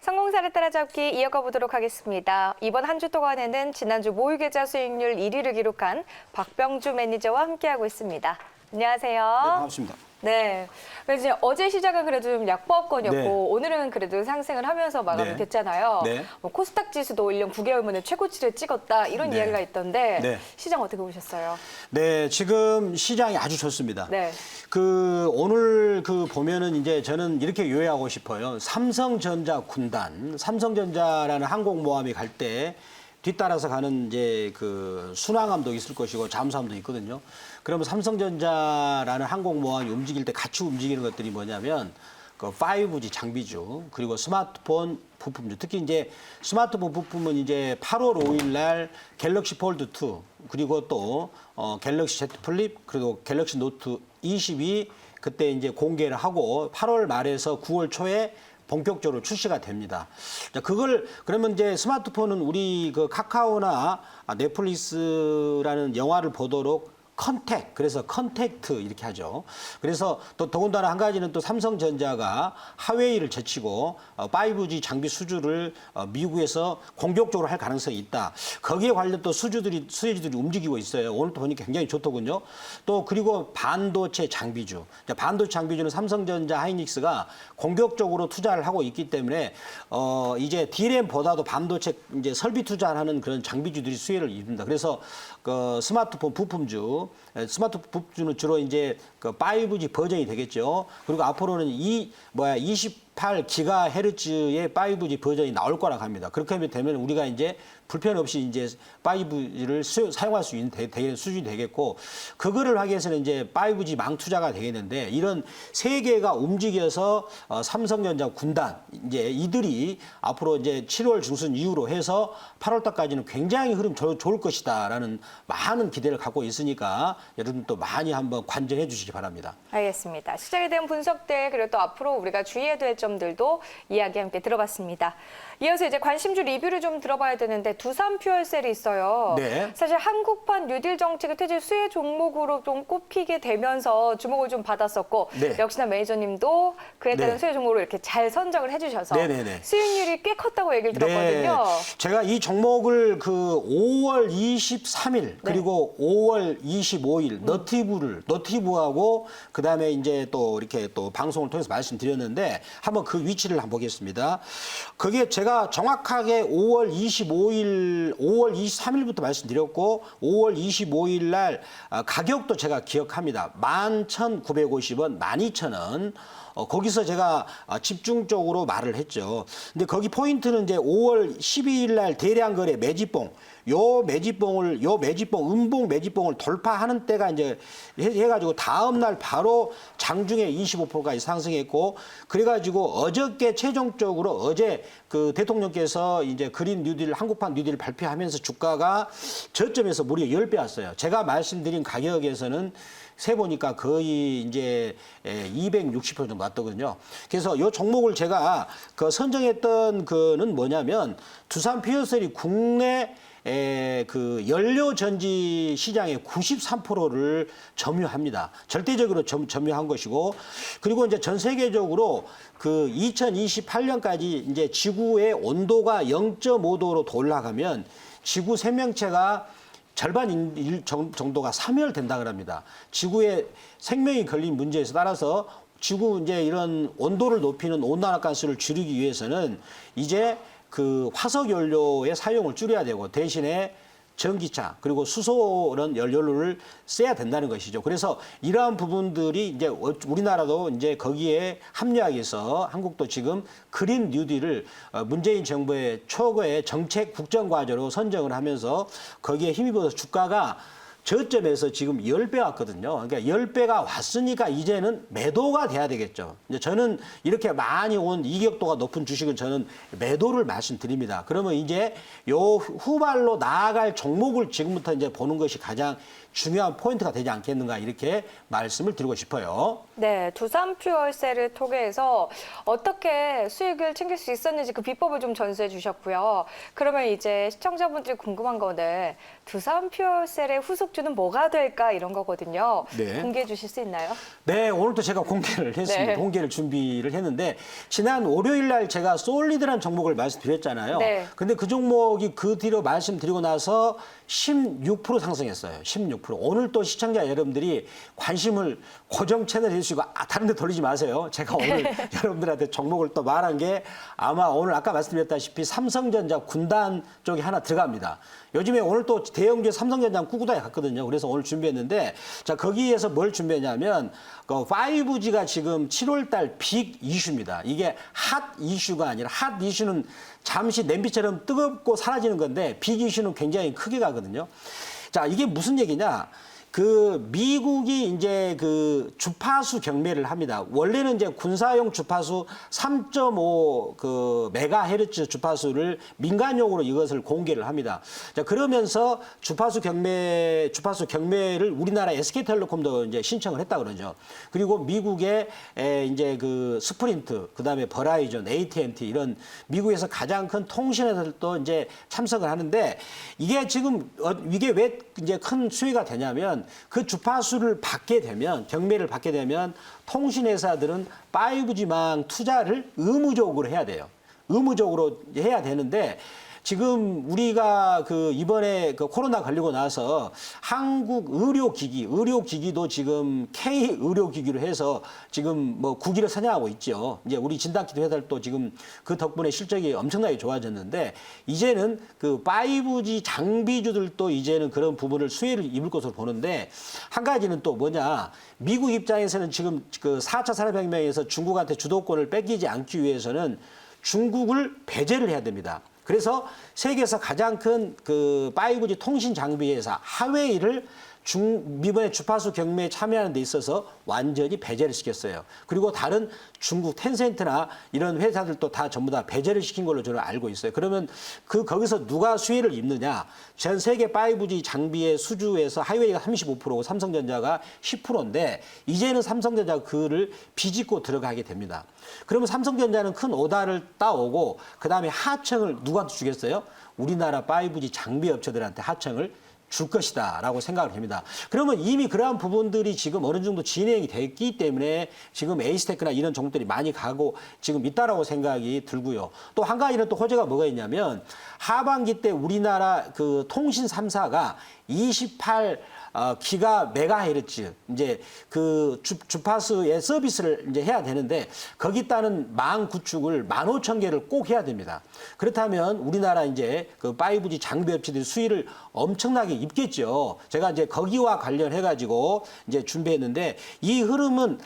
성공사를 따라잡기 이어가 보도록 하겠습니다. 이번 한 주 동안에는 지난주 모의계좌 수익률 1위를 기록한 박병주 매니저와 함께하고 있습니다. 안녕하세요. 네, 반갑습니다. 네. 이제 어제 시작은 그래도 좀 약보합권이었고 네. 오늘은 그래도 상승을 하면서 마감이 네. 됐잖아요. 네. 뭐 코스닥 지수도 1년 9개월 만에 최고치를 찍었다 이런 네. 이야기가 있던데 네. 시장 어떻게 보셨어요? 네, 지금 시장이 아주 좋습니다. 네. 오늘 보면은 이제 저는 이렇게 요약하고 싶어요. 삼성전자 군단, 삼성전자라는 항공모함이 갈 때 뒤따라서 가는 이제 순항함도 있을 것이고 잠수함도 있거든요. 그러면 삼성전자라는 항공모함이 움직일 때 같이 움직이는 것들이 뭐냐면 5G 장비주 그리고 스마트폰 부품주, 특히 이제 스마트폰 부품은 이제 8월 5일 날 갤럭시 폴드 2 그리고 또 갤럭시 Z 플립 그리고 갤럭시 노트 22 그때 이제 공개를 하고 8월 말에서 9월 초에 본격적으로 출시가 됩니다. 그걸 그러면 이제 스마트폰은 우리 카카오나 넷플릭스라는 영화를 보도록 그래서 컨택트 이렇게 하죠. 그래서 또 더군다나 한 가지는 또 삼성전자가 하웨이를 제치고 5G 장비 수주를 미국에서 공격적으로 할 가능성이 있다. 거기에 관련 또 수주들이 움직이고 있어요. 오늘 또 보니까 굉장히 좋더군요. 또 그리고 반도체 장비주. 반도체 장비주는 삼성전자, 하이닉스가 공격적으로 투자를 하고 있기 때문에 이제 D램보다도 반도체 이제 설비 투자하는 그런 장비주들이 수혜를 입습니다. 그래서 스마트폰 부품주 는 주로 이제 5G 버전이 되겠죠. 그리고 앞으로는 28GHz의 5G 버전이 나올 거라고 합니다. 그렇게 되면 우리가 이제 불편 없이 이제 5G를 사용할 수 있는 수준이 되겠고, 그거를 하기 위해서는 이제 5G 망 투자가 되겠는데, 이런 세 개가 움직여서 삼성전자 군단 이제 이들이 앞으로 이제 7월 중순 이후로 해서 8월 달까지는 굉장히 흐름 좋을 것이다라는 많은 기대를 갖고 있으니까 여러분 또 많이 한번 관전해 주시기 바랍니다. 알겠습니다. 시장에 대한 분석들 그리고 또 앞으로 우리가 주의해야 될 점들도 이야기 함께 들어봤습니다. 이어서 이제 관심주 리뷰를 좀 들어봐야 되는데 두산 퓨얼셀이 있어요. 네. 사실 한국판 뉴딜 정책의 퇴실 수혜 종목으로 좀 꼽히게 되면서 주목을 좀 받았었고 네. 역시나 매니저님도 그에 따른 네. 수혜 종목으로 이렇게 잘 선정을 해주셔서 네네네. 수익률이 꽤 컸다고 얘기를 들었거든요. 네. 제가 이 종목을 5월 23일 그리고 5월 25일 너티브하고 그다음에 이제 또 이렇게 또 방송을 통해서 말씀드렸는데 한번 그 위치를 한번 보겠습니다. 그게 제가 정확하게 5월 23일부터 말씀드렸고 5월 25일 날 가격도 제가 기억합니다. 11,950원, 12,000원. 거기서 제가 집중적으로 말을 했죠. 근데 거기 포인트는 이제 5월 12일 날 대량 거래 매집봉, 요 음봉 매집봉을 돌파하는 때가 이제 해가지고 다음 날 바로 장중에 25%까지 상승했고, 그래가지고 어저께 최종적으로 어제 대통령께서 이제 그린 뉴딜, 한국판 뉴딜 발표하면서 주가가 저점에서 무려 10배 왔어요. 제가 말씀드린 가격에서는 세보니까 거의 이제 260% 정도 왔거든요. 그래서 이 종목을 제가 선정했던 거는 뭐냐면 두산 퓨어셀이 국내 연료 전지 시장의 93%를 점유합니다. 절대적으로 점유한 것이고, 그리고 이제 전 세계적으로 2028년까지 이제 지구의 온도가 0.5도로 올라가면 지구 생명체가 절반 정도가 사멸된다 그럽니다. 지구에 생명이 걸린 문제에 따라서 지구 이제 이런 온도를 높이는 온난화 가스를 줄이기 위해서는 이제 화석 연료의 사용을 줄여야 되고 대신에 전기차 그리고 수소는 연료를 써야 된다는 것이죠. 그래서 이러한 부분들이 이제 우리나라도 이제 거기에 합류하기 위해서 한국도 지금 그린 뉴딜을 문재인 정부의 최고의 정책 국정 과제로 선정을 하면서 거기에 힘입어서 주가가 저점에서 지금 10배 왔거든요. 그러니까 10배가 왔으니까 이제는 매도가 돼야 되겠죠. 이제 저는 이렇게 많이 온 이격도가 높은 주식은 저는 매도를 말씀드립니다. 그러면 이제 요 후발로 나아갈 종목을 지금부터 이제 보는 것이 가장 중요한 포인트가 되지 않겠는가 이렇게 말씀을 드리고 싶어요. 네, 두산퓨얼셀을 통해서 어떻게 수익을 챙길 수 있었는지 그 비법을 좀 전수해 주셨고요. 그러면 이제 시청자분들이 궁금한 거는 두산퓨얼셀의 후속주는 뭐가 될까 이런 거거든요. 네. 공개해 주실 수 있나요? 네, 오늘도 제가 공개를 했습니다. 네. 공개를 준비를 했는데 지난 월요일 날 제가 솔리드라는 종목을 말씀드렸잖아요. 네. 근데 그 종목이 그 뒤로 말씀드리고 나서 16% 상승했어요. 16%. 오늘 또 시청자 여러분들이 관심을 고정 채널에 해주시고 다른 데 돌리지 마세요. 제가 오늘 여러분들한테 종목을 또 말한 게 아마 오늘 아까 말씀드렸다시피 삼성전자 군단 쪽에 하나 들어갑니다. 요즘에 오늘 또 대형주 삼성전자 꾸꾸다에 갔거든요. 그래서 오늘 준비했는데 자 거기에서 뭘 준비했냐면 그 5G가 지금 7월 달 빅 이슈입니다. 이게 핫 이슈가 아니라 핫 이슈는 잠시 냄비처럼 뜨겁고 사라지는 건데 빅 이슈는 굉장히 크게 가거든요. 자, 이게 무슨 얘기냐? 그 미국이 이제 그 주파수 경매를 합니다. 원래는 이제 군사용 주파수 3.5 그 메가헤르츠 주파수를 민간용으로 이것을 공개를 합니다. 자, 그러면서 주파수 경매를 우리나라 SK텔레콤도 이제 신청을 했다 그러죠. 그리고 미국의 이제 그 스프린트, 그다음에 버라이전, AT&T 이런 미국에서 가장 큰 통신회사들도 이제 참석을 하는데 이게 지금 이게 왜 이제 큰 수혜가 되냐면 그 주파수를 받게 되면 경매를 받게 되면 통신회사들은 5G망 투자를 의무적으로 해야 돼요. 의무적으로 해야 되는데 지금 우리가 그 이번에 그 코로나 걸리고 나서 한국 의료기기도 지금 K 의료기기로 해서 지금 뭐 국위를 선양하고 있죠. 이제 우리 진단키트 회사들도 지금 그 덕분에 실적이 엄청나게 좋아졌는데 이제는 그 5G 장비주들도 이제는 그런 부분을 수혜를 입을 것으로 보는데 한 가지는 또 뭐냐. 미국 입장에서는 지금 그 4차 산업혁명에서 중국한테 주도권을 뺏기지 않기 위해서는 중국을 배제를 해야 됩니다. 그래서 세계에서 가장 큰 그 5G 통신 장비 회사 하웨이를 이번에 주파수 경매에 참여하는 데 있어서 완전히 배제를 시켰어요. 그리고 다른 중국 텐센트나 이런 회사들도 다 전부 다 배제를 시킨 걸로 저는 알고 있어요. 그러면 거기서 누가 수혜를 입느냐? 전 세계 5G 장비의 수주에서 하웨이가 35%고 삼성전자가 10%인데 이제는 삼성전자가 그를 비집고 들어가게 됩니다. 그러면 삼성전자는 큰 오다를 따오고 그다음에 하청을 누구한테 주겠어요? 우리나라 5G 장비 업체들한테 하청을 줄 것이다라고 생각을 합니다. 그러면 이미 그러한 부분들이 지금 어느 정도 진행이 됐기 때문에 지금 에이스테크나 이런 종목들이 많이 가고 지금 있다라고 생각이 들고요. 또 한 가지는 또 호재가 뭐가 있냐면 하반기 때 우리나라 그 통신 3사가 28 기가 메가헤르츠 이제 그 주파수의 서비스를 이제 해야 되는데 거기 따른 망 구축을 15,000개를 꼭 해야 됩니다. 그렇다면 우리나라 이제 그 5G 장비 업체들이 수위를 엄청나게 입겠죠. 제가 이제 거기와 관련해 가지고 이제 준비했는데 이 흐름은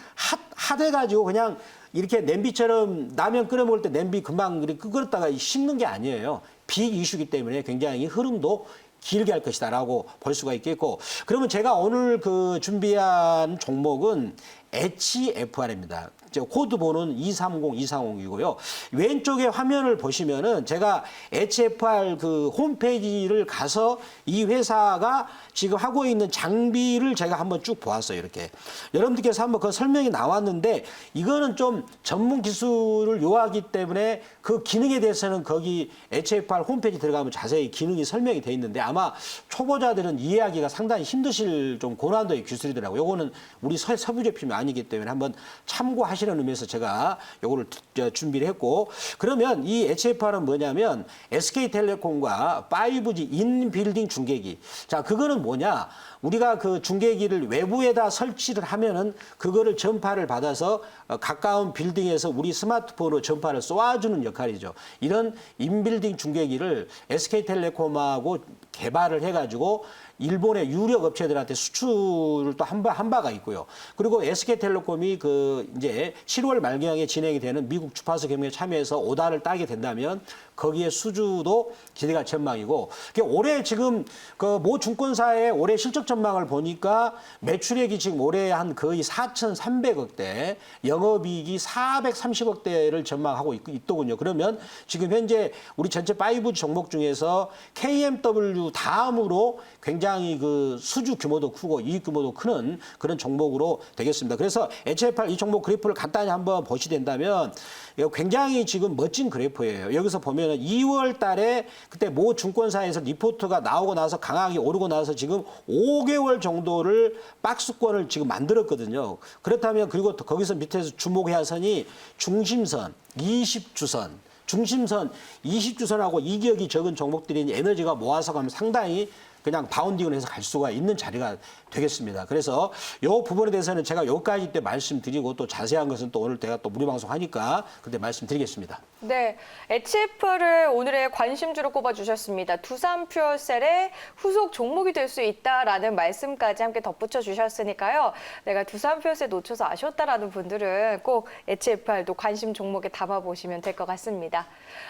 핫해 가지고 그냥 이렇게 냄비처럼 라면 끓여 먹을 때 냄비 금방 끓였다가 식는 게 아니에요. 빅 이슈기 때문에 굉장히 흐름도 길게 할 것이다라고 볼 수가 있겠고 그러면 제가 오늘 그 준비한 종목은 HFR입니다. 코드 번호는 230-230이고요. 왼쪽에 화면을 보시면은 제가 HFR 그 홈페이지를 가서 이 회사가 지금 하고 있는 장비를 제가 한번 쭉 보았어요. 이렇게. 여러분들께서 한번 그 설명이 나왔는데 이거는 좀 전문 기술을 요하기 때문에 그 기능에 대해서는 거기 HFR 홈페이지 들어가면 자세히 기능이 설명이 돼 있는데 아마 초보자들은 이해하기가 상당히 힘드실 좀 고난도의 기술이더라고요. 요거는 우리 서부 제품이 아니기 때문에 한번 참고하시는 의미에서 제가 요거를 준비를 했고 그러면 이 HFR은 뭐냐면 SK텔레콤과 5G 인빌딩 중계기. 자, 그거는 뭐냐? 우리가 그 중계기를 외부에다 설치를 하면은 그거를 전파를 받아서 가까운 빌딩에서 우리 스마트폰으로 전파를 쏘아주는 역할이죠. 이런 인빌딩 중계기를 SK텔레콤하고 개발을 해가지고 일본의 유력 업체들한테 수출을 또 한 바가 있고요. 그리고 SK텔레콤이 그 이제 7월 말경에 진행이 되는 미국 주파수 경매에 참여해서 오다를 따게 된다면 거기에 수주도 기대가 전망이고 올해 지금 그 모 증권사의 올해 실적 전망을 보니까 매출액이 지금 올해 한 거의 4,300억대, 영업이익이 430억대를 전망하고 있더군요. 그러면 지금 현재 우리 전체 5G 종목 중에서 KMW 다음으로 굉장히 굉장히 그 수주 규모도 크고 이익 규모도 크는 그런 종목으로 되겠습니다. 그래서 HFR 이 종목 그래프를 간단히 한번 보시 된다면 이거 굉장히 지금 멋진 그래프예요. 여기서 보면은 2월 달에 그때 모 증권사에서 리포트가 나오고 나서 강하게 오르고 나서 지금 5개월 정도를 박스권을 지금 만들었거든요. 그렇다면 그리고 또 거기서 밑에서 주목해야 선이 중심선 20주선 중심선 20주선하고 이격이 적은 종목들이 에너지가 모아서 가면 상당히 그냥 바운딩을 해서 갈 수가 있는 자리가 되겠습니다. 그래서 이 부분에 대해서는 제가 여기까지 때 말씀드리고 또 자세한 것은 또 오늘 제가 또 무료방송 하니까 그때 말씀드리겠습니다. 네, HF를 오늘의 관심주로 꼽아주셨습니다. 두산퓨얼셀의 후속 종목이 될 수 있다라는 말씀까지 함께 덧붙여 주셨으니까요. 내가 두산퓨얼셀 놓쳐서 아쉬웠다라는 분들은 꼭 HFR도 관심 종목에 담아보시면 될 것 같습니다.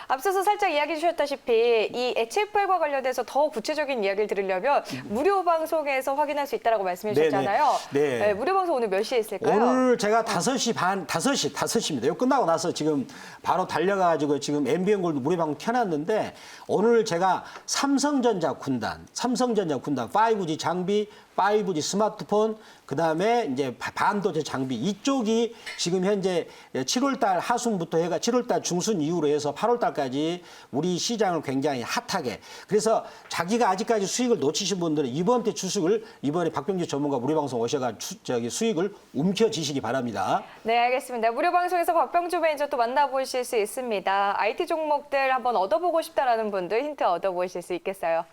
앞서서 살짝 이야기 주셨다시피 이 HFR과 관련해서 더 구체적인 이야기를 들으려면 무료 방송에서 확인할 수 있다라고 말씀해 주셨잖아요. 네. 네, 무료 방송 오늘 몇 시에 있을까요? 오늘 제가 5시 반, 5시입니다. 이거 끝나고 나서 지금 바로 달려가지고 지금 MBN골드 무료방송 켜놨는데 오늘 제가 삼성전자 군단, 5G 장비, 5G 스마트폰, 그다음에 이제 반도체 장비 이쪽이 지금 현재 7월 달 하순부터 해가 7월 달 중순 이후로 해서 8월 달까지 우리 시장을 굉장히 핫하게 그래서 자기가 아직까지 수익을 놓치신 분들은 이번 때 주식을 이번에 박병주 전문가 무료 방송 오셔가 수익을 움켜쥐시기 바랍니다. 네, 알겠습니다. 무료 방송에서 박병주 매니저 또 만나보실 수 있습니다. IT 종목들 한번 얻어보고 싶다라는 분들 힌트 얻어보실 수 있겠어요.